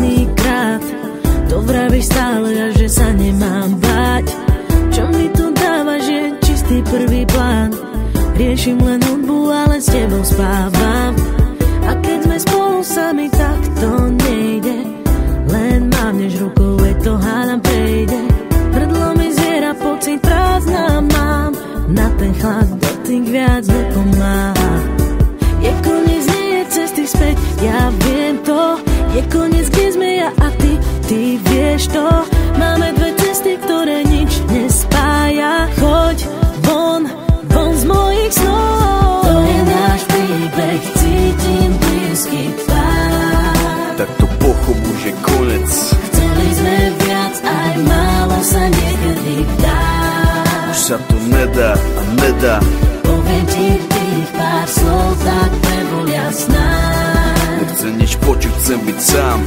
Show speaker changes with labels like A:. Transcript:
A: posledný krát. To vravíš stále a že sa nemám báť. Čo mi tu dávaš je čistý prvý plán. Riešim len hudbu, ale s tebou spávam. A keď sme spolu sami, tak to nejde. Len mávneš rukou, veď to hádam prejde. Hrdlo mi zviera, pocit prázdna mám. Na ten chlad dotyk viac nepomáha. Je koniec, nie je cesty späť, ja viem to. Je koniec, kde sme ja a ty vieš to. Máme dve cesty, ktoré nič nespája. Choď von z mojich snov. To je náš príbeh, cítim blízky pád.
B: Tak to pochop, už je konec.
A: Chceli sme viac, aj málo sa niekedy dá.
B: Už sa to nedá a nedá.
A: Poviem ti tých pár slov, tak prevolia snáď.
B: Nechcem nič počuť, chcem byť sám.